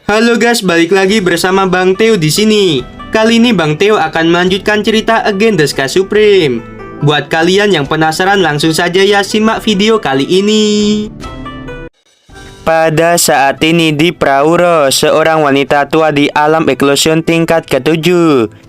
Halo guys, balik lagi bersama Bang Theo di sini. Kali ini Bang Theo akan melanjutkan cerita Again the Sky Supreme. Buat kalian yang penasaran, langsung saja ya simak video kali ini. Pada saat ini di Prauro, seorang wanita tua di alam eklosion tingkat ke-7.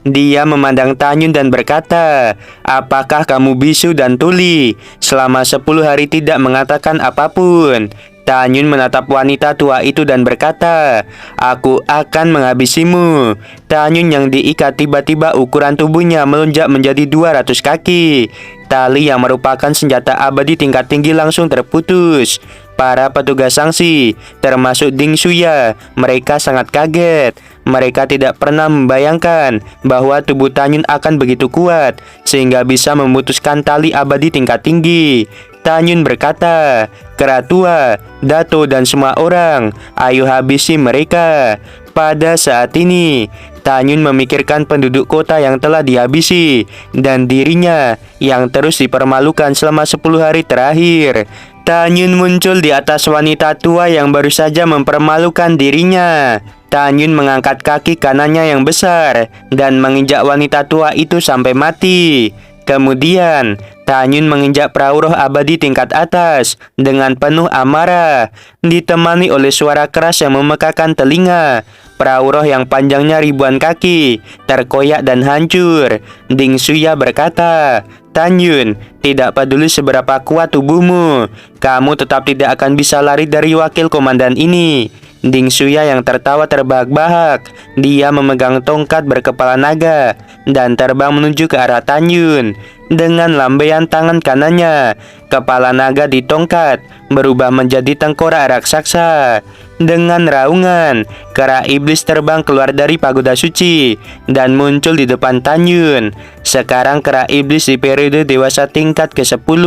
Dia memandang Tanyun dan berkata, "Apakah kamu bisu dan tuli? Selama 10 hari tidak mengatakan apapun." Tanyun menatap wanita tua itu dan berkata, "Aku akan menghabisimu." Tanyun yang diikat tiba-tiba ukuran tubuhnya melonjak menjadi 200 kaki. Tali yang merupakan senjata abadi tingkat tinggi langsung terputus. Para petugas sanksi, termasuk Ding Shuya, mereka sangat kaget. Mereka tidak pernah membayangkan bahwa tubuh Tanyun akan begitu kuat, sehingga bisa memutuskan tali abadi tingkat tinggi. Tanyun berkata, "Keratua, Dato dan semua orang, ayo habisi mereka." Pada saat ini, Tanyun memikirkan penduduk kota yang telah dihabisi dan dirinya yang terus dipermalukan selama 10 hari terakhir. Tanyun muncul di atas wanita tua yang baru saja mempermalukan dirinya. Tanyun mengangkat kaki kanannya yang besar dan menginjak wanita tua itu sampai mati. Kemudian, Tanyun menginjak perahu roh abadi tingkat atas dengan penuh amarah, ditemani oleh suara keras yang memekakan telinga. Perahu roh yang panjangnya ribuan kaki terkoyak dan hancur. Ding Shuya berkata, "Tanyun, tidak peduli seberapa kuat tubuhmu, kamu tetap tidak akan bisa lari dari wakil komandan ini." Ding Shuya yang tertawa terbahak-bahak. Dia memegang tongkat berkepala naga dan terbang menuju ke arah Tanyun. Dengan lambaian tangan kanannya, kepala naga di tongkat berubah menjadi tengkorak raksasa. Dengan raungan, kera iblis terbang keluar dari pagoda suci dan muncul di depan Tanyun. Sekarang kera iblis di periode dewasa tingkat ke-10.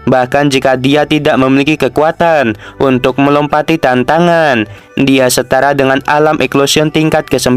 Bahkan jika dia tidak memiliki kekuatan untuk melompati tantangan, dia setara dengan alam eklosion tingkat ke-9.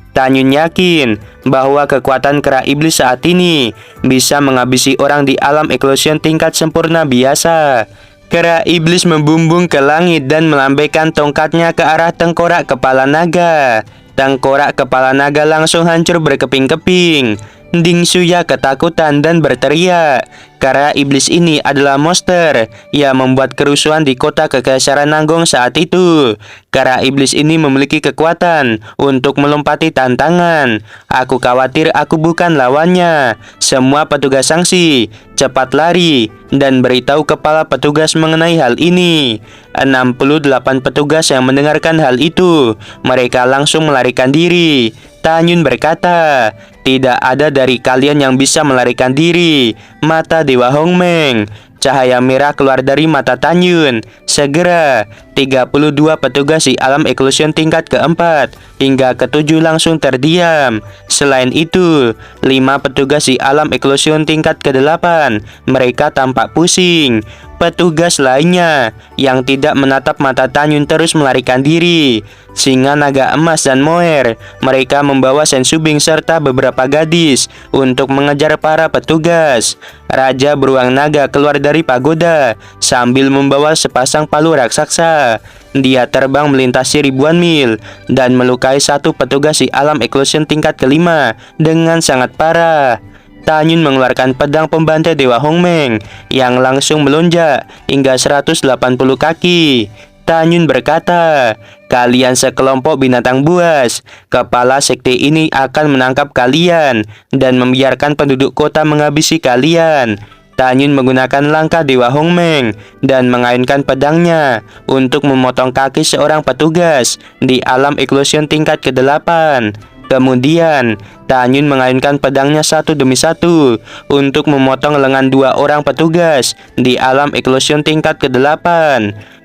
Tanyun yakin bahwa kekuatan kera iblis saat ini bisa menghabisi orang di alam eklosion tingkat sempurna biasa. Kera iblis membumbung ke langit dan melambaikan tongkatnya ke arah tengkorak kepala naga. Tengkorak kepala naga langsung hancur berkeping-keping. Ding Shuya ketakutan dan berteriak. Kera iblis ini adalah monster yang membuat kerusuhan di kota Kekaisaran Nanggong saat itu. Kera iblis ini memiliki kekuatan untuk melompati tantangan. Aku khawatir aku bukan lawannya. Semua petugas sanksi, cepat lari dan beritahu kepala petugas mengenai hal ini." 68 petugas yang mendengarkan hal itu, mereka langsung melarikan diri. Tanyun berkata, "Tidak ada dari kalian yang bisa melarikan diri." Mata Dewa Hongmeng. Cahaya merah keluar dari mata Tanyun. Segera, 32 petugas di alam eklosion tingkat ke-4 hingga ke-7 langsung terdiam. Selain itu, 5 petugas di alam eklosion tingkat ke-8, mereka tampak pusing. Petugas lainnya yang tidak menatap mata Tanyun terus melarikan diri. Singa naga emas dan moer, mereka membawa Sensubing serta beberapa gadis untuk mengejar para petugas. Raja beruang naga keluar dari pagoda sambil membawa sepasang palu raksasa. Dia terbang melintasi ribuan mil dan melukai satu petugas di alam eklosion tingkat ke-5 dengan sangat parah. Tanyun mengeluarkan pedang pembantai Dewa Hongmeng yang langsung melonjak hingga 180 kaki. Tanyun berkata, "Kalian sekelompok binatang buas. Kepala sekte ini akan menangkap kalian dan membiarkan penduduk kota menghabisi kalian." Tanyun menggunakan langkah Dewa Hongmeng dan mengayunkan pedangnya untuk memotong kaki seorang petugas di alam eklosion tingkat ke-8. Kemudian, Tanyun mengayunkan pedangnya satu demi satu untuk memotong lengan 2 orang petugas di alam eklosion tingkat ke-8.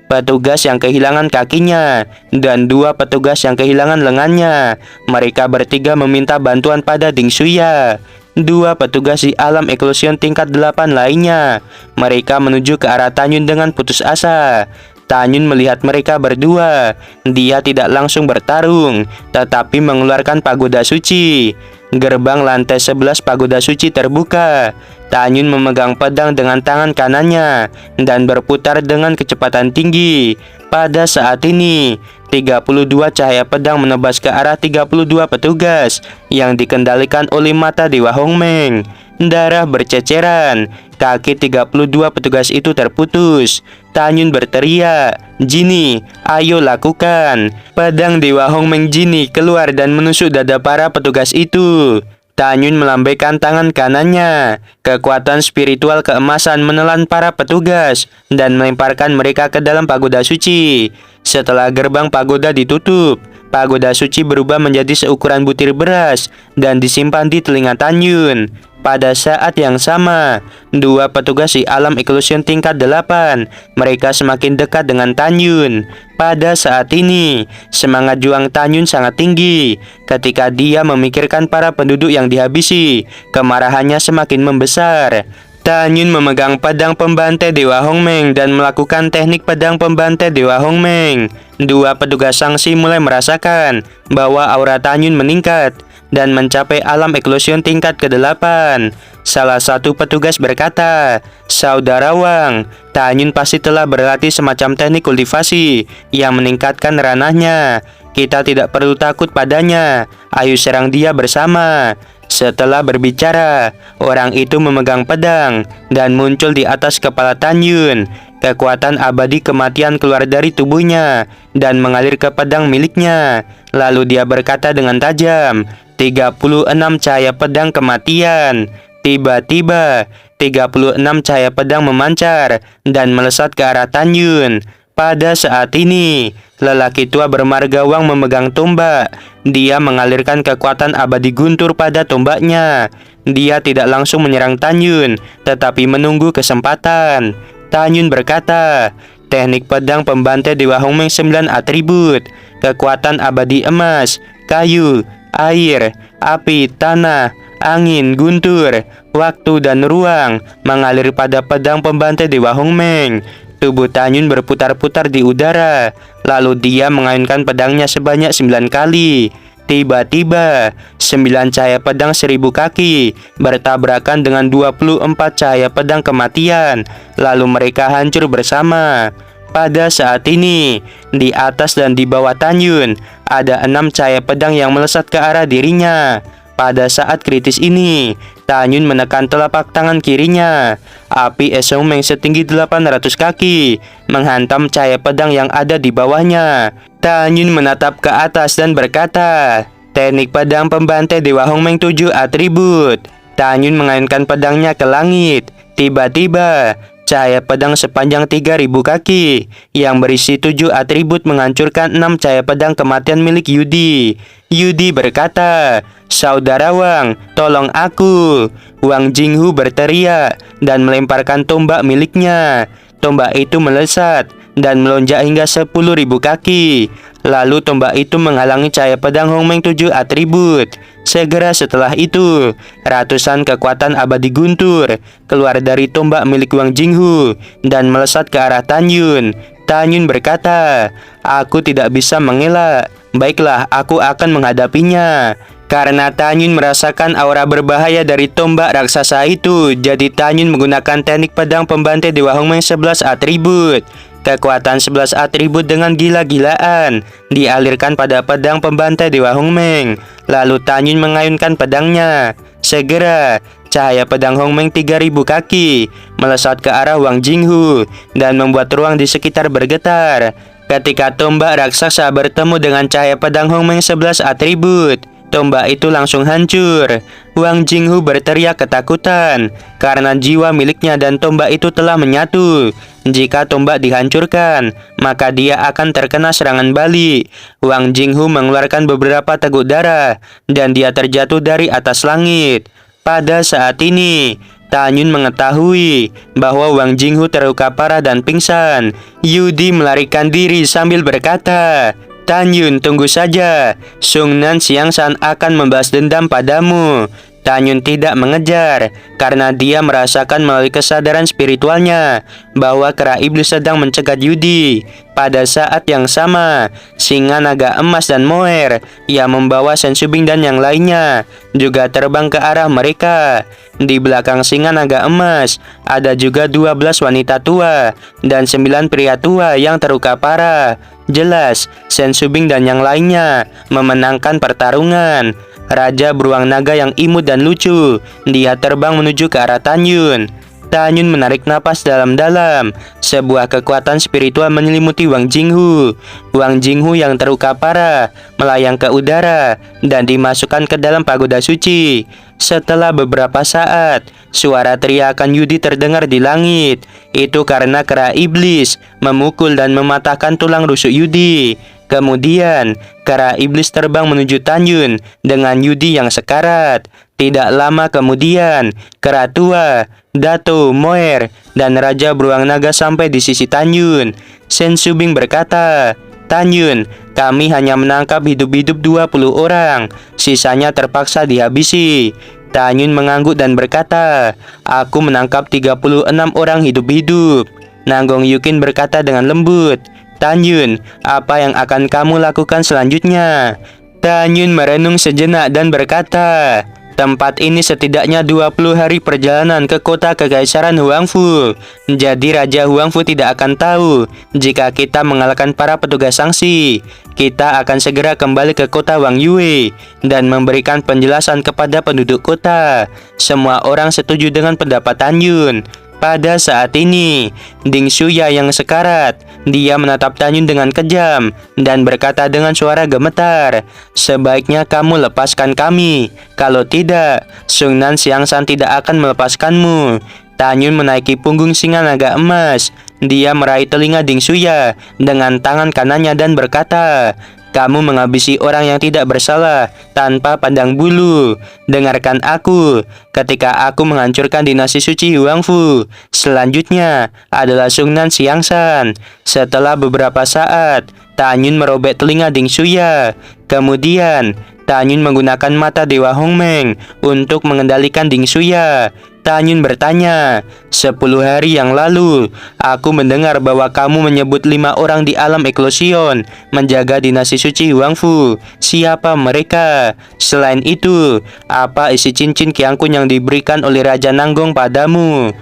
Petugas yang kehilangan kakinya dan 2 petugas yang kehilangan lengannya. Mereka bertiga meminta bantuan pada Ding Shuya. 2 petugas di alam eklosion tingkat 8 lainnya, mereka menuju ke arah Tanyun dengan putus asa. Tanyun melihat mereka berdua. Dia tidak langsung bertarung, tetapi mengeluarkan pagoda suci. gerbang lantai 11 pagoda suci terbuka. Tan Yun memegang pedang dengan tangan kanannya dan berputar dengan kecepatan tinggi. Pada saat ini, 32 cahaya pedang menebas ke arah 32 petugas yang dikendalikan oleh mata Dewa Hongmeng. Darah berceceran, kaki 32 petugas itu terputus. Tan Yun berteriak, "Jinny, ayo lakukan." Pedang Dewa Hongmeng Jinny keluar dan menusuk dada para petugas itu. Tan Yun melambaikan tangan kanannya. Kekuatan spiritual keemasan menelan para petugas dan melemparkan mereka ke dalam pagoda suci. Setelah gerbang pagoda ditutup, pagoda suci berubah menjadi seukuran butir beras dan disimpan di telinga Tan Yun. Pada saat yang sama, dua petugas di alam eklusion tingkat 8, mereka semakin dekat dengan Tan Yun. Pada saat ini, semangat juang Tan Yun sangat tinggi. Ketika dia memikirkan para penduduk yang dihabisi, kemarahannya semakin membesar. Tan Yun memegang pedang pembantai Dewa Hongmeng dan melakukan teknik pedang pembantai Dewa Hongmeng. Dua petugas sanksi mulai merasakan bahwa aura Tan Yun meningkat dan mencapai alam eklusion tingkat ke-8. Salah satu petugas berkata, "Saudara Wang, Tan Yun pasti telah berlatih semacam teknik kultivasi yang meningkatkan ranahnya. Kita tidak perlu takut padanya. Ayo serang dia bersama." Setelah berbicara, orang itu memegang pedang dan muncul di atas kepala Tan Yun. Kekuatan abadi kematian keluar dari tubuhnya dan mengalir ke pedang miliknya. Lalu dia berkata dengan tajam, 36 cahaya pedang kematian. Tiba-tiba, 36 cahaya pedang memancar dan melesat ke arah Tan Yun. Pada saat ini, lelaki tua bermarga Wang memegang tombak. Dia mengalirkan kekuatan abadi guntur pada tombaknya. Dia tidak langsung menyerang Tan Yun, tetapi menunggu kesempatan. Tan Yun berkata, "Teknik pedang pembantai Dewa Hongmeng 9 atribut, kekuatan abadi emas, kayu, air, api, tanah, angin, guntur, waktu dan ruang mengalir pada pedang pembantai Dewa Hongmeng." Tubuh Tan Yun berputar-putar di udara, lalu dia mengayunkan pedangnya sebanyak 9 kali. Tiba-tiba, 9 cahaya pedang 1000 kaki bertabrakan dengan 24 cahaya pedang kematian, lalu mereka hancur bersama. Pada saat ini, di atas dan di bawah Tan Yun, ada 6 cahaya pedang yang melesat ke arah dirinya. Pada saat kritis ini, Tan Yun menekan telapak tangan kirinya. Api es Hongmeng setinggi 800 kaki menghantam cahaya pedang yang ada di bawahnya. Tan Yun menatap ke atas dan berkata, "Teknik pedang pembantai Dewa Hongmeng 7 atribut." Tan Yun mengayunkan pedangnya ke langit. Tiba-tiba, cahaya pedang sepanjang 3000 kaki yang berisi 7 atribut menghancurkan 6 cahaya pedang kematian milik Yudi. Yudi berkata, "Saudara Wang, tolong aku." Wang Jinghu berteriak dan melemparkan tombak miliknya. Tombak itu melesat dan melonjak hingga 10.000 kaki. Lalu tombak itu menghalangi cahaya pedang Hongmeng 7 atribut. Segera setelah itu, ratusan kekuatan abadi guntur keluar dari tombak milik Wang Jinghu dan melesat ke arah Tan Yun. Tan Yun berkata, "Aku tidak bisa mengelak. Baiklah, aku akan menghadapinya." Karena Tan Yun merasakan aura berbahaya dari tombak raksasa itu, jadi Tan Yun menggunakan teknik pedang pembantai Dewa Hongmeng 11 atribut. Kekuatan 11 atribut dengan gila-gilaan dialirkan pada pedang pembantai Dewa Hongmeng. Lalu Tan Yun mengayunkan pedangnya. Segera, cahaya pedang Hongmeng 3000 kaki melesat ke arah Wang Jinghu dan membuat ruang di sekitar bergetar. Ketika tombak raksasa bertemu dengan cahaya pedang Hongmeng 11 atribut, tombak itu langsung hancur. Wang Jinghu berteriak ketakutan karena jiwa miliknya dan tombak itu telah menyatu. Jika tombak dihancurkan, maka dia akan terkena serangan balik. Wang Jinghu mengeluarkan beberapa teguk darah dan dia terjatuh dari atas langit. Pada saat ini, Tan Yun mengetahui bahwa Wang Jinghu terluka parah dan pingsan. Yudi melarikan diri sambil berkata, "Tan Yun, tunggu saja. Sung Nan Xiangshan akan membalas dendam padamu." Tanyun tidak mengejar karena dia merasakan melalui kesadaran spiritualnya bahwa kera iblis sedang mencegat Yudi. Pada saat yang sama, singa naga emas dan Moer yang membawa Sensubing dan yang lainnya juga terbang ke arah mereka. Di belakang singa naga emas ada juga 12 wanita tua dan 9 pria tua yang terluka parah. Jelas, Sensubing dan yang lainnya memenangkan pertarungan. Raja beruang naga yang imut dan lucu, dia terbang menuju ke arah Tanyun. Tanyun menarik napas dalam-dalam. Sebuah kekuatan spiritual menyelimuti Wang Jinghu. Wang Jinghu yang terluka parah melayang ke udara dan dimasukkan ke dalam pagoda suci. Setelah beberapa saat, suara teriakan Yudi terdengar di langit. Itu karena kera iblis memukul dan mematahkan tulang rusuk Yudi. Kemudian, kera iblis terbang menuju Tanyun dengan Yudi yang sekarat. Tidak lama kemudian, kera tua, Dato, Moer, dan Raja Beruang Naga sampai di sisi Tanyun. Sensubing berkata, "Tanyun, kami hanya menangkap hidup-hidup 20 orang, sisanya terpaksa dihabisi." Tanyun mengangguk dan berkata, "Aku menangkap 36 orang hidup-hidup." Nanggong Yukin berkata dengan lembut, "Tanyun, apa yang akan kamu lakukan selanjutnya?" Tanyun merenung sejenak dan berkata, "Tempat ini setidaknya 20 hari perjalanan ke kota Kekaisaran Huangfu. Jadi Raja Huangfu tidak akan tahu jika kita mengalahkan para petugas sanksi. Kita akan segera kembali ke kota Wang Yue dan memberikan penjelasan kepada penduduk kota." Semua orang setuju dengan pendapat Tanyun. Pada saat ini, Ding Shuya yang sekarat, dia menatap Tanyun dengan kejam dan berkata dengan suara gemetar, "Sebaiknya kamu lepaskan kami. Kalau tidak, Sungnan Xiangsan tidak akan melepaskanmu." Tanyun menaiki punggung singa naga emas. Dia meraih telinga Ding Shuya dengan tangan kanannya dan berkata, "Kamu menghabisi orang yang tidak bersalah tanpa pandang bulu. Dengarkan aku, ketika aku menghancurkan dinasti suci Huangfu, selanjutnya adalah Sungnan Xiangsan." Setelah beberapa saat, Tanyun merobek telinga Ding Shuya. Kemudian, Tanyun menggunakan mata Dewa Hongmeng untuk mengendalikan Ding Shuya. Tanyun bertanya, "10 hari yang lalu, aku mendengar bahwa kamu menyebut 5 orang di alam eklosion menjaga dinasti suci Huangfu. Siapa mereka? Selain itu, apa isi cincin Qiangkun yang diberikan oleh Raja Nanggong padamu?"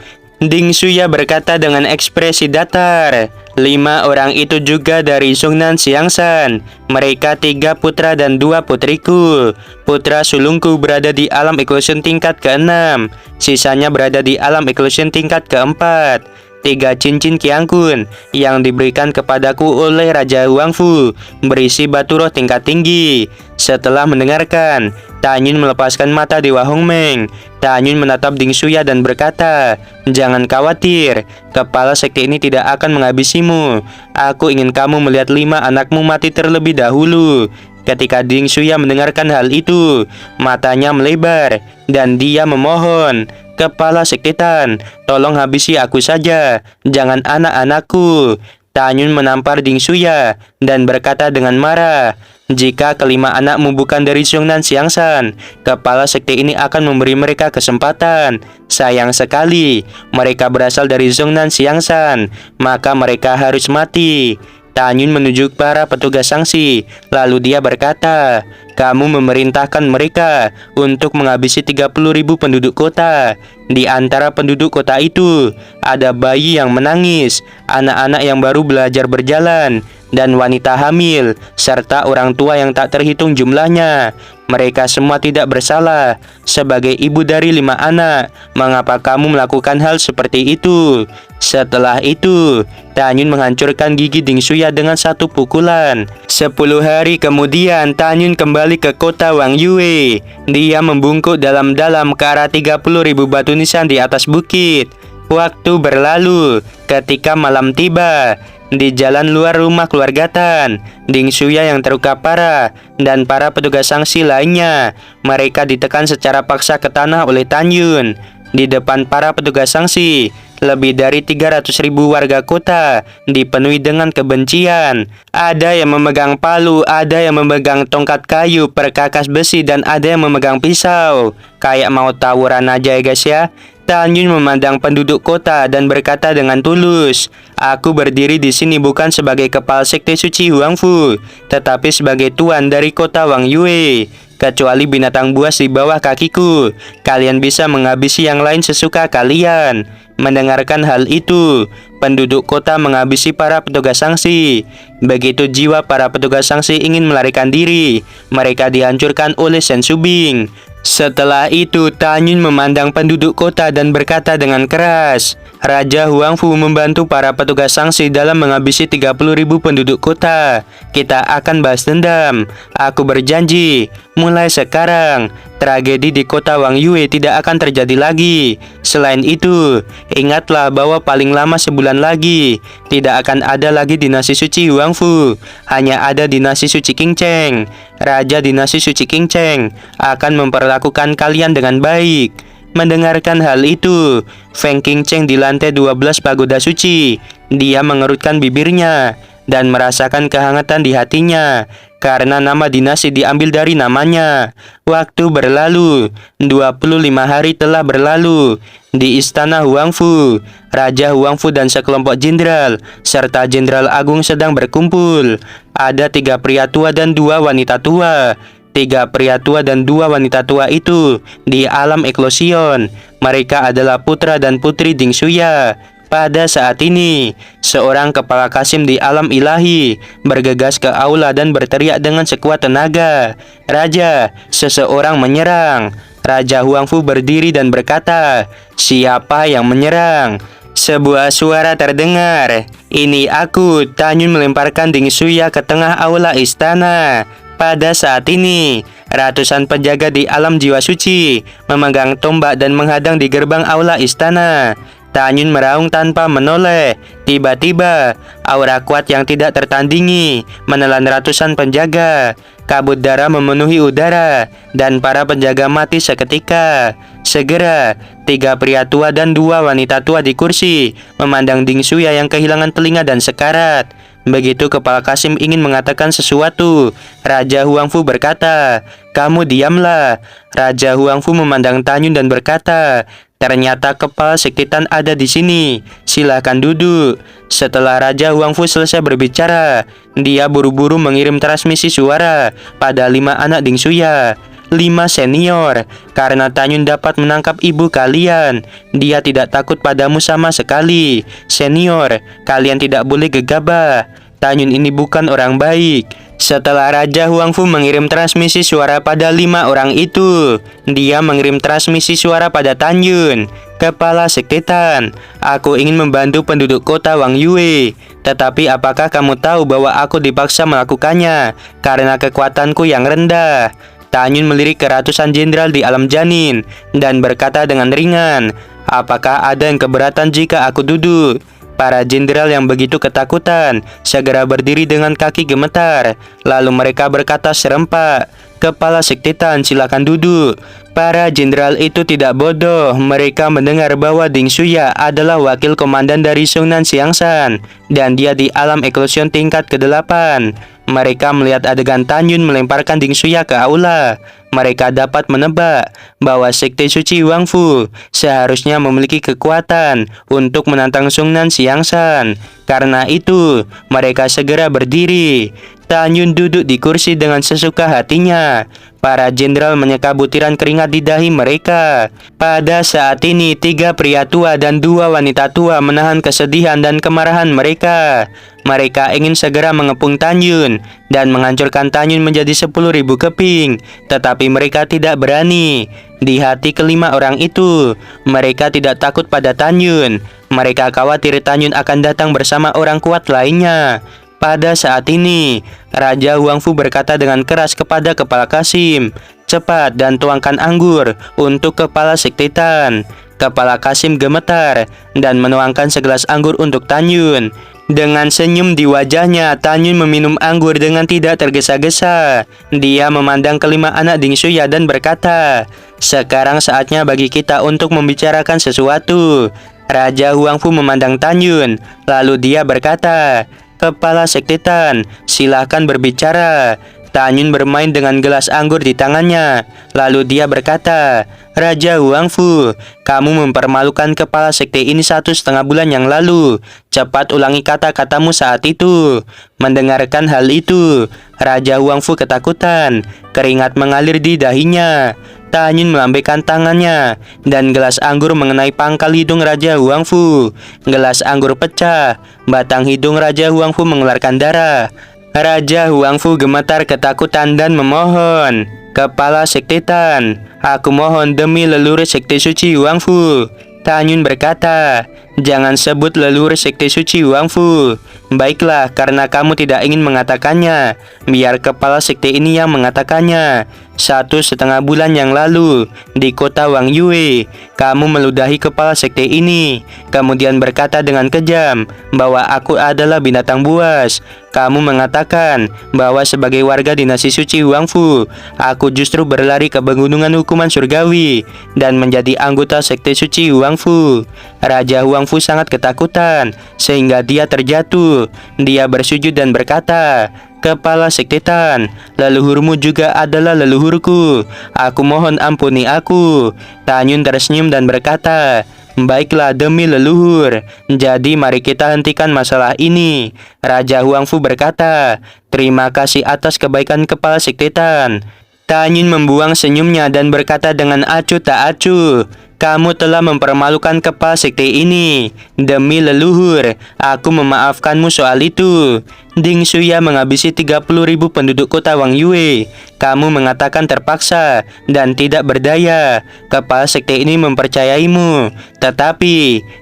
Ding Shuya berkata dengan ekspresi datar, "5 orang itu juga dari Sungnan Xiangsan. Mereka 3 putra dan 2 putriku. Putra sulungku berada di alam eklosion tingkat ke-6. Sisanya berada di alam eklosion tingkat ke-4. 3 cincin Qiangkun yang diberikan kepadaku oleh Raja Huangfu berisi batu roh tingkat tinggi." Setelah mendengarkan, Tanyun melepaskan mata Dewa Hongmeng. Tanyun menatap Ding Shuya dan berkata, "Jangan khawatir, kepala sekte ini tidak akan menghabisimu. Aku ingin kamu melihat 5 anakmu mati terlebih dahulu." Ketika Ding Shuya mendengarkan hal itu, matanya melebar dan dia memohon, "Kepala sektetan, tolong habisi aku saja, jangan anak-anakku." Tanyun menampar Ding Shuya dan berkata dengan marah, "Jika kelima anakmu bukan dari Sungnan Xiangsan, kepala sekte ini akan memberi mereka kesempatan. Sayang sekali, mereka berasal dari Sungnan Xiangsan, maka mereka harus mati." Tanyun menunjuk para petugas sanksi, lalu dia berkata, "Kamu memerintahkan mereka untuk menghabisi 30.000 penduduk kota. Di antara penduduk kota itu, ada bayi yang menangis, anak-anak yang baru belajar berjalan, dan wanita hamil, serta orang tua yang tak terhitung jumlahnya. Mereka semua tidak bersalah. Sebagai ibu dari 5 anak, mengapa kamu melakukan hal seperti itu?" Setelah itu, Tanyun menghancurkan gigi Ding Shuya dengan 1 pukulan. 10 hari kemudian, Tanyun kembali ke kota Wang Yue. Dia membungkuk dalam-dalam ke arah 30.000 batu nisan di atas bukit. Waktu berlalu, ketika malam tiba, di jalan luar rumah keluarga Tan, Ding Shuya yang terluka parah dan para petugas sanksi lainnya, mereka ditekan secara paksa ke tanah oleh Tanyun. Di depan para petugas sanksi, lebih dari 300.000 warga kota dipenuhi dengan kebencian. Ada yang memegang palu, ada yang memegang tongkat kayu, perkakas besi, dan ada yang memegang pisau. Kayak mau tawuran aja ya guys ya. Tan Yun memandang penduduk kota dan berkata dengan tulus, "Aku berdiri di sini bukan sebagai kepala sekte suci Huangfu, tetapi sebagai tuan dari kota Wang Yue. Kecuali binatang buas di bawah kakiku, kalian bisa menghabisi yang lain sesuka kalian." Mendengarkan hal itu, penduduk kota menghabisi para petugas sanksi. Begitu jiwa para petugas sanksi ingin melarikan diri, mereka dihancurkan oleh Shen Shubing. Setelah itu, Tan Yun memandang penduduk kota dan berkata dengan keras, "Raja Huangfu membantu para petugas sanksi dalam menghabisi 30.000 penduduk kota. Kita akan balas dendam. Aku berjanji, mulai sekarang, tragedi di kota Wang Yue tidak akan terjadi lagi. Selain itu, ingatlah bahwa paling lama sebulan lagi, tidak akan ada lagi dinasti suci Huangfu. Hanya ada dinasti suci Qingcheng. Raja dinasti suci Qingcheng akan memperlakukan kalian dengan baik." Mendengarkan hal itu, Feng Qingcheng di lantai 12 pagoda suci. Dia mengerutkan bibirnya dan merasakan kehangatan di hatinya karena nama dinasti diambil dari namanya. Waktu berlalu, 25 hari telah berlalu. Di istana Huangfu, Raja Huangfu dan sekelompok jenderal serta jenderal agung sedang berkumpul. Ada 3 pria tua dan 2 wanita tua. 3 pria tua dan 2 wanita tua itu di alam eklosion. Mereka adalah putra dan putri Ding Shuya. Pada saat ini, seorang kepala kasim di alam ilahi bergegas ke aula dan berteriak dengan sekuat tenaga, "Raja, seseorang menyerang." Raja Huangfu berdiri dan berkata, "Siapa yang menyerang?" Sebuah suara terdengar. "Ini aku." Tan Yun melemparkan Ding Shuya ke tengah aula istana. Pada saat ini, ratusan penjaga di alam jiwa suci memegang tombak dan menghadang di gerbang aula istana. Tan Yun meraung tanpa menoleh. Tiba-tiba, aura kuat yang tidak tertandingi menelan ratusan penjaga. Kabut darah memenuhi udara dan para penjaga mati seketika. Segera, 3 pria tua dan 2 wanita tua di kursi memandang Ding Shuya yang kehilangan telinga dan sekarat. Begitu kepala kasim ingin mengatakan sesuatu, Raja Huangfu berkata, "Kamu diamlah." Raja Huangfu memandang Tan Yun dan berkata, "Ternyata kepala sekte Tan ada di sini. Silakan duduk." Setelah Raja Huangfu selesai berbicara, dia buru-buru mengirim transmisi suara pada 5 anak Ding Shuya. 5 senior, karena Tan Yun dapat menangkap ibu kalian. Dia tidak takut padamu sama sekali. Senior, kalian tidak boleh gegabah. Tan Yun ini bukan orang baik. Setelah Raja Huangfu mengirim transmisi suara pada 5 orang itu, dia mengirim transmisi suara pada Tan Yun. "Kepala sekte Tan, aku ingin membantu penduduk kota Wang Yue. Tetapi apakah kamu tahu bahwa aku dipaksa melakukannya karena kekuatanku yang rendah?" Tan Yun melirik ke ratusan jenderal di alam janin dan berkata dengan ringan, "Apakah ada yang keberatan jika aku duduk?" Para jenderal yang begitu ketakutan segera berdiri dengan kaki gemetar. Lalu mereka berkata serempak, "Kepala sekte Tan, silakan duduk." Para jenderal itu tidak bodoh. Mereka mendengar bahwa Ding Shuya adalah wakil komandan dari Sungnan Xiangshan dan dia di alam eklosion tingkat ke-8. Mereka melihat adegan Tan Yun melemparkan Ding Shuya ke aula. Mereka dapat menebak bahwa sekte suci Huangfu seharusnya memiliki kekuatan untuk menantang Sungnan Xiangshan. Karena itu, mereka segera berdiri. Tan Yun duduk di kursi dengan sesuka hatinya. Para jenderal menyeka butiran keringat di dahi mereka. Pada saat ini, 3 pria tua dan 2 wanita tua menahan kesedihan dan kemarahan mereka. Mereka ingin segera mengepung Tan Yun dan menghancurkan Tan Yun menjadi 10.000 keping. Tetapi mereka tidak berani. Di hati kelima orang itu, mereka tidak takut pada Tan Yun. Mereka khawatir Tan Yun akan datang bersama orang kuat lainnya. Pada saat ini, Raja Huangfu berkata dengan keras kepada kepala kasim, "Cepat dan tuangkan anggur untuk kepala sekte Tan." Kepala kasim gemetar dan menuangkan segelas anggur untuk Tan Yun. Dengan senyum di wajahnya, Tan Yun meminum anggur dengan tidak tergesa-gesa. Dia memandang kelima anak Ding Shuya dan berkata, "Sekarang saatnya bagi kita untuk membicarakan sesuatu." Raja Huangfu memandang Tanyun, lalu dia berkata, "Kepala Sekte Tan, silakan berbicara." Tanyun bermain dengan gelas anggur di tangannya. Lalu dia berkata, "Raja Huangfu, kamu mempermalukan kepala sekte ini 1,5 bulan yang lalu. Cepat ulangi kata-katamu saat itu." Mendengarkan hal itu, Raja Huangfu ketakutan. Keringat mengalir di dahinya. Tanyun melambaikan tangannya, dan gelas anggur mengenai pangkal hidung Raja Huangfu. Gelas anggur pecah. Batang hidung Raja Huangfu mengeluarkan darah. Raja Huangfu gemetar ketakutan dan memohon, "Kepala Sekte Tan, aku mohon demi leluhur Sekte Suci Huangfu." Tanyun berkata, "Jangan sebut leluhur Sekte Suci Huangfu." "Baiklah, karena kamu tidak ingin mengatakannya, biar kepala sekte ini yang mengatakannya. 1,5 bulan yang lalu, di kota Wang Yue, kamu meludahi kepala sekte ini, kemudian berkata dengan kejam bahwa aku adalah binatang buas. Kamu mengatakan bahwa sebagai warga dinasti suci Huangfu, aku justru berlari ke pegunungan hukuman surgawi dan menjadi anggota sekte suci Huangfu." Raja Huangfu sangat ketakutan sehingga dia terjatuh. Dia bersujud dan berkata, "Kepala Sekte Tan, leluhurmu juga adalah leluhurku. Aku mohon ampuni aku." Tanyun tersenyum dan berkata, "Baiklah demi leluhur, jadi mari kita hentikan masalah ini." Raja Huangfu berkata, "Terima kasih atas kebaikan kepala Sekte Tan." Tanyun membuang senyumnya dan berkata dengan acuh tak acuh, "Kamu telah mempermalukan kepala sekte ini. Demi leluhur, aku memaafkanmu soal itu." Ding Shuya menghabisi 30.000 penduduk kota Wang Yue. Kamu mengatakan terpaksa dan tidak berdaya. Kepala sekte ini mempercayaimu. Tetapi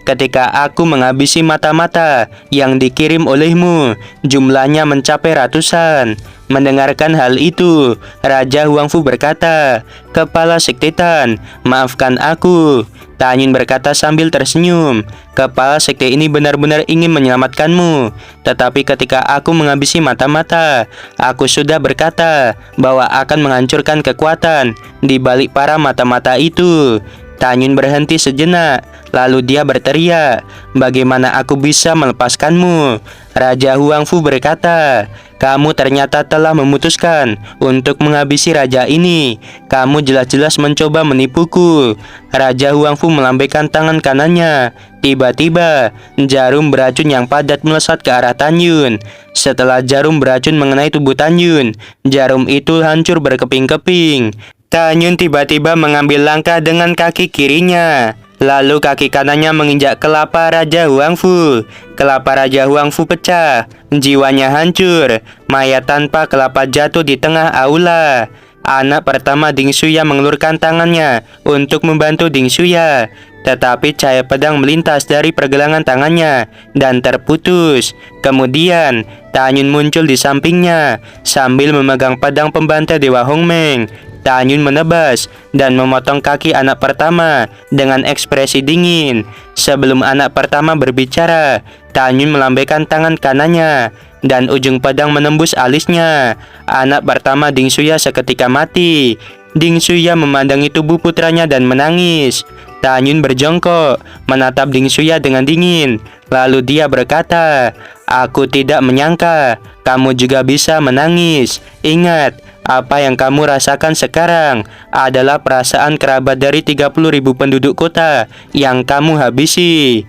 ketika aku menghabisi mata-mata yang dikirim olehmu, jumlahnya mencapai ratusan. Mendengarkan hal itu, Raja Huangfu berkata, "Kepala Sekte Tan, maafkan aku." Tanyun berkata sambil tersenyum, "Kepala sekte ini benar-benar ingin menyelamatkanmu. Tetapi ketika aku menghabisi mata-mata, aku sudah berkata bahwa akan menghancurkan kekuatan di balik para mata-mata itu." Tanyun berhenti sejenak, lalu dia berteriak, "Bagaimana aku bisa melepaskanmu?" Raja Huangfu berkata, "Kamu ternyata telah memutuskan untuk menghabisi raja ini. Kamu jelas-jelas mencoba menipuku." Raja Huangfu melambaikan tangan kanannya. Tiba-tiba, jarum beracun yang padat melesat ke arah Tanyun. Setelah jarum beracun mengenai tubuh Tanyun, jarum itu hancur berkeping-keping. Tanyun tiba-tiba mengambil langkah dengan kaki kirinya. Lalu kaki kanannya menginjak kelapa Raja Huangfu. Kelapa Raja Huangfu pecah. Jiwanya hancur. Mayat tanpa kelapa jatuh di tengah aula. Anak pertama Ding Shuya mengelurkan tangannya untuk membantu Ding Shuya. Tetapi cahaya pedang melintas dari pergelangan tangannya dan terputus. Kemudian Tanyun muncul di sampingnya sambil memegang pedang pembantai Dewa Hongmeng. Tanyun menebas dan memotong kaki anak pertama dengan ekspresi dingin. Sebelum anak pertama berbicara, Tanyun melambaikan tangan kanannya dan ujung pedang menembus alisnya. Anak pertama Ding Shuya seketika mati. Ding Shuya memandangi tubuh putranya dan menangis. Tanyun berjongkok, menatap Ding Shuya dengan dingin. Lalu dia berkata, "Aku tidak menyangka kamu juga bisa menangis. Ingat, apa yang kamu rasakan sekarang adalah perasaan kerabat dari 30.000 penduduk kota yang kamu habisi."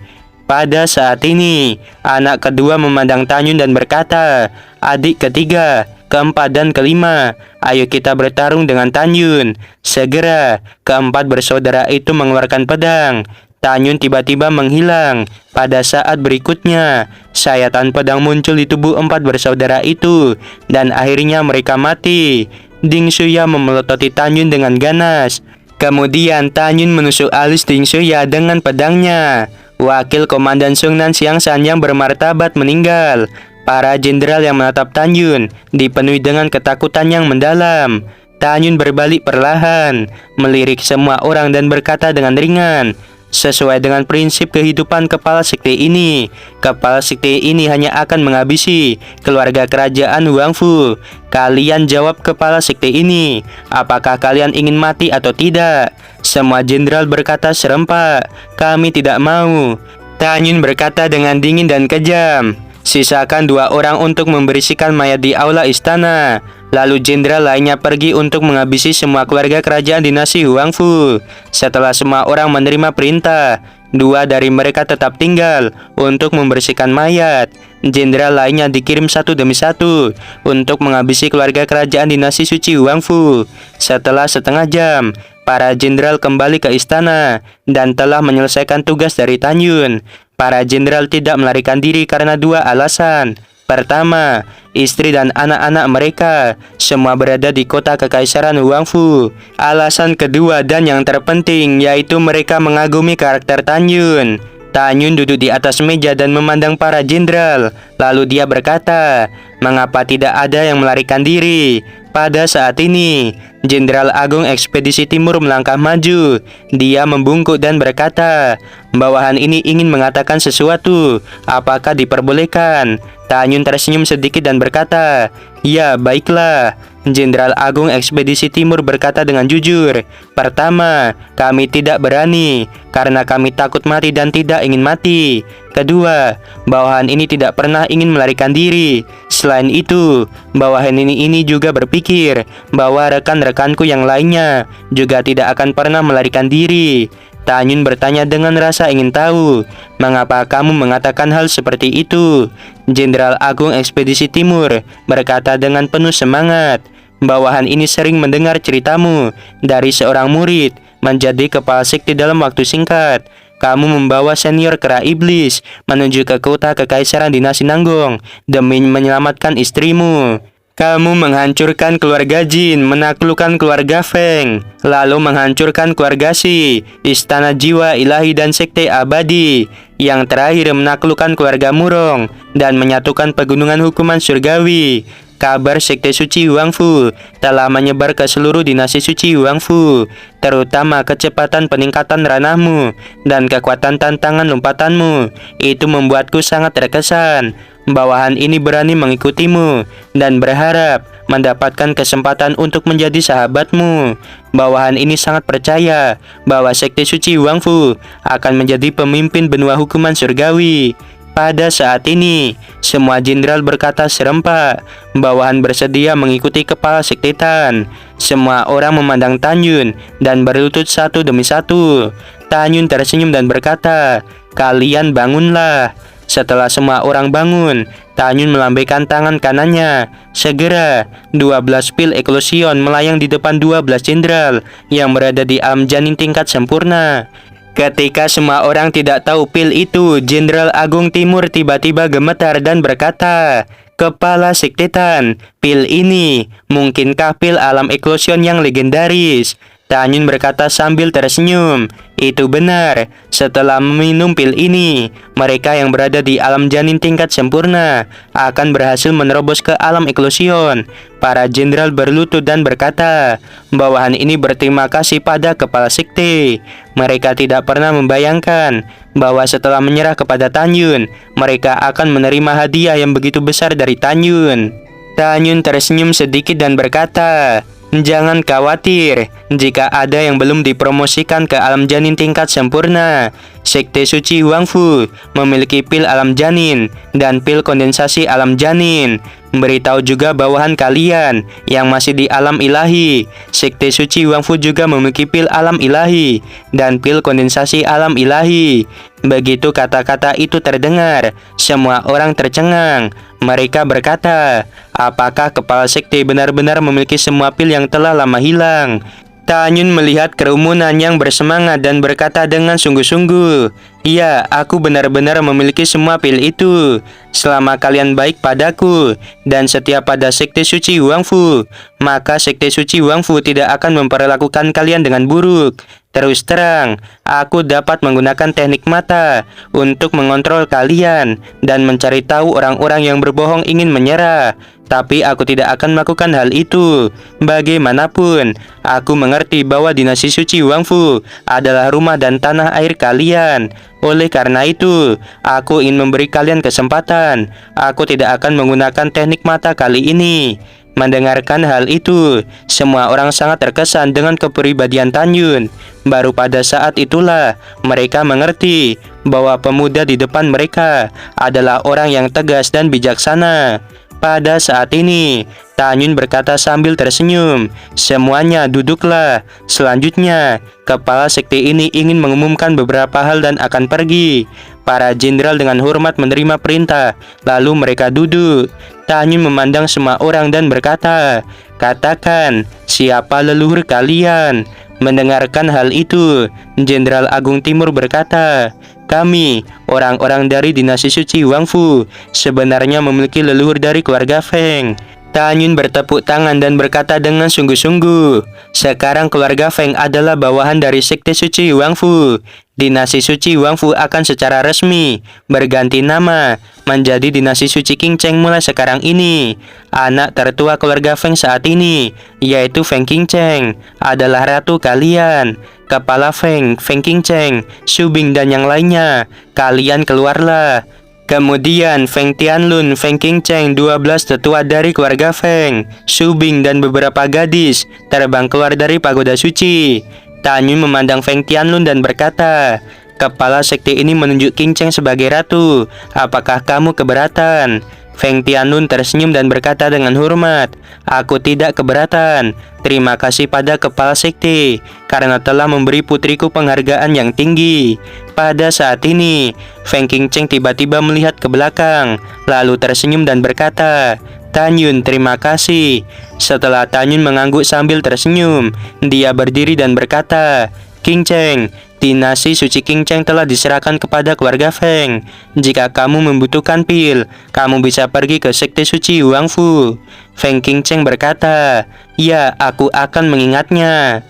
Pada saat ini, anak kedua memandang Tanyun dan berkata, "Adik ketiga, keempat dan kelima, ayo kita bertarung dengan Tanyun." Segera, keempat bersaudara itu mengeluarkan pedang. Tanyun tiba-tiba menghilang. Pada saat berikutnya, sayatan pedang muncul di tubuh empat bersaudara itu, dan akhirnya mereka mati. Ding Shuya memelototi Tanyun dengan ganas. Kemudian Tanyun menusuk alis Ding Shuya dengan pedangnya. Wakil Komandan Sungnan Xiang San yang bermartabat meninggal. Para jenderal yang menatap Tanyun dipenuhi dengan ketakutan yang mendalam. Tanyun berbalik perlahan, melirik semua orang dan berkata dengan ringan, Sesuai dengan prinsip kehidupan kepala sekte ini, kepala sekte ini hanya akan menghabisi keluarga kerajaan Huangfu. Kalian jawab kepala sekte ini, apakah kalian ingin mati atau tidak? Semua jenderal berkata serempak, kami tidak mau. Tanyun berkata dengan dingin dan kejam, sisakan 2 orang untuk membersihkan mayat di aula istana. Lalu jenderal lainnya pergi untuk menghabisi semua keluarga kerajaan dinasti Huangfu. Setelah semua orang menerima perintah, 2 dari mereka tetap tinggal untuk membersihkan mayat. Jenderal lainnya dikirim satu demi satu untuk menghabisi keluarga kerajaan dinasti suci Huangfu. Setelah setengah jam, para jenderal kembali ke istana dan telah menyelesaikan tugas dari Tanyun. Para jenderal tidak melarikan diri karena 2 alasan. Pertama, istri dan anak-anak mereka semua berada di kota kekaisaran Huangfu. Alasan kedua dan yang terpenting yaitu mereka mengagumi karakter Tanyun. Tanyun duduk di atas meja dan memandang para jenderal. Lalu dia berkata, mengapa tidak ada yang melarikan diri? Pada saat ini, Jenderal Agung Ekspedisi Timur melangkah maju. Dia membungkuk dan berkata, bawahan ini ingin mengatakan sesuatu. Apakah diperbolehkan? Tanyun tersenyum sedikit dan berkata, ya baiklah. Jenderal Agung Ekspedisi Timur berkata dengan jujur, pertama, kami tidak berani karena kami takut mati dan tidak ingin mati. Kedua, bawahan ini tidak pernah ingin melarikan diri. Selain itu, bawahan ini juga berpikir bahwa rekan-rekanku yang lainnya juga tidak akan pernah melarikan diri. Tanyun bertanya dengan rasa ingin tahu, mengapa kamu mengatakan hal seperti itu? Jenderal Agung Ekspedisi Timur berkata dengan penuh semangat, bawahan ini sering mendengar ceritamu dari seorang murid menjadi kepala sekte dalam waktu singkat. Kamu membawa senior kera iblis menuju ke kota kekaisaran dinasti Nanggong demi menyelamatkan istrimu. Kamu menghancurkan keluarga Jin, menaklukkan keluarga Feng, lalu menghancurkan keluarga Si, istana jiwa ilahi dan sekte abadi. Yang terakhir menaklukkan keluarga Murong dan menyatukan pegunungan hukuman surgawi. Kabar sekte suci Huangfu telah menyebar ke seluruh dinasti suci Huangfu, terutama kecepatan peningkatan ranahmu dan kekuatan tantangan lompatanmu. Itu membuatku sangat terkesan. Bawahan ini berani mengikutimu dan berharap mendapatkan kesempatan untuk menjadi sahabatmu. Bawahan ini sangat percaya bahwa sekte suci Huangfu akan menjadi pemimpin benua hukuman surgawi. Pada saat ini, semua jenderal berkata serempak, bawahan bersedia mengikuti kepala sekte Tan. Semua orang memandang Tanyun dan berlutut satu demi satu. Tanyun tersenyum dan berkata, kalian bangunlah. Setelah semua orang bangun, Tanyun melambaikan tangan kanannya. Segera, 12 pil eklosion melayang di depan 12 jenderal yang berada di alam janin tingkat sempurna. Ketika semua orang tidak tahu pil itu, Jenderal Agung Timur tiba-tiba gemetar dan berkata, kepala sekte Tan, pil ini mungkinkah pil alam eklosion yang legendaris? Tanyun berkata sambil tersenyum, itu benar. Setelah meminum pil ini, mereka yang berada di alam janin tingkat sempurna akan berhasil menerobos ke alam eklosion. Para jenderal berlutut dan berkata, bawahan ini berterima kasih pada kepala sekte. Mereka tidak pernah membayangkan bahwa setelah menyerah kepada Tanyun, mereka akan menerima hadiah yang begitu besar dari Tanyun. Tanyun tersenyum sedikit dan berkata, jangan khawatir, jika ada yang belum dipromosikan ke alam janin tingkat sempurna, sekte suci Huangfu memiliki pil alam janin dan pil kondensasi alam janin. Beritahu juga bawahan kalian yang masih di alam ilahi, sekte suci Huangfu juga memiliki pil alam ilahi dan pil kondensasi alam ilahi. Begitu kata-kata itu terdengar, semua orang tercengang. Mereka berkata, apakah kepala sekte benar-benar memiliki semua pil yang telah lama hilang? Tanyun melihat kerumunan yang bersemangat dan berkata dengan sungguh-sungguh, Iya, aku benar-benar memiliki semua pil itu. Selama kalian baik padaku dan setia pada Sekte Suci Huangfu, maka Sekte Suci Huangfu tidak akan memperlakukan kalian dengan buruk. Terus terang, aku dapat menggunakan teknik mata untuk mengontrol kalian dan mencari tahu orang-orang yang berbohong ingin menyerah. Tapi aku tidak akan melakukan hal itu. Bagaimanapun, aku mengerti bahwa dinasti suci Huangfu adalah rumah dan tanah air kalian. Oleh karena itu, aku ingin memberi kalian kesempatan. Aku tidak akan menggunakan teknik mata kali ini. Mendengarkan hal itu, semua orang sangat terkesan dengan kepribadian Tan Yun. Baru pada saat itulah mereka mengerti bahwa pemuda di depan mereka adalah orang yang tegas dan bijaksana. Pada saat ini, Tan Yun berkata sambil tersenyum, "Semuanya duduklah. Selanjutnya, kepala sekte ini ingin mengumumkan beberapa hal dan akan pergi." Para jenderal dengan hormat menerima perintah, lalu mereka duduk. Tan Yun memandang semua orang dan berkata, "Katakan, siapa leluhur kalian?" Mendengarkan hal itu, Jenderal Agung Timur berkata, "Kami, orang-orang dari dinasti suci Huangfu, sebenarnya memiliki leluhur dari keluarga Feng." Tan Yun bertepuk tangan dan berkata dengan sungguh-sungguh, "Sekarang keluarga Feng adalah bawahan dari Sekte Suci Huangfu. Dinasti Suci Huangfu akan secara resmi berganti nama menjadi Dinasti Suci Qingcheng mulai sekarang ini. Anak tertua keluarga Feng saat ini, yaitu Feng Qingcheng, adalah ratu kalian. Kepala Feng, Feng Qingcheng, Subing dan yang lainnya, kalian keluarlah." Kemudian Feng Tianlun, Feng Qingcheng, 12 tetua dari keluarga Feng, Subing dan beberapa gadis terbang keluar dari pagoda suci. Tan Yun memandang Feng Tianlun dan berkata, "Kepala sekte ini menunjuk Qingcheng sebagai ratu. Apakah kamu keberatan?" Feng Tianlun tersenyum dan berkata dengan hormat, "Aku tidak keberatan. Terima kasih pada kepala sekte karena telah memberi putriku penghargaan yang tinggi." Pada saat ini, Feng Qingcheng tiba-tiba melihat ke belakang, lalu tersenyum dan berkata, "Tan Yun, terima kasih." Setelah Tan Yun mengangguk sambil tersenyum, dia berdiri dan berkata, "Qingcheng, dinasti suci Qingcheng telah diserahkan kepada keluarga Feng. Jika kamu membutuhkan pil, kamu bisa pergi ke Sekte Suci Huangfu." Feng Qingcheng berkata, "Ya, aku akan mengingatnya."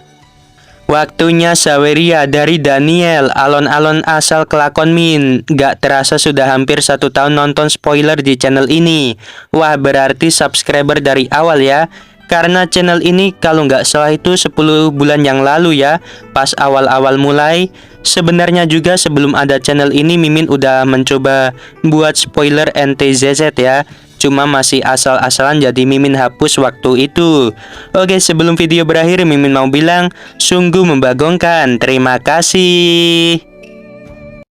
Waktunya Saweria dari Daniel, alon-alon asal kelakon Min. Gak terasa sudah hampir 1 tahun nonton spoiler di channel ini. Wah, berarti subscriber dari awal ya. Karena channel ini kalau nggak salah itu 10 bulan yang lalu ya, pas awal-awal mulai. Sebenarnya juga sebelum ada channel ini Mimin udah mencoba buat spoiler NTZZ ya. Cuma masih asal-asalan jadi Mimin hapus waktu itu. Oke, sebelum video berakhir Mimin mau bilang sungguh membagongkan. Terima kasih.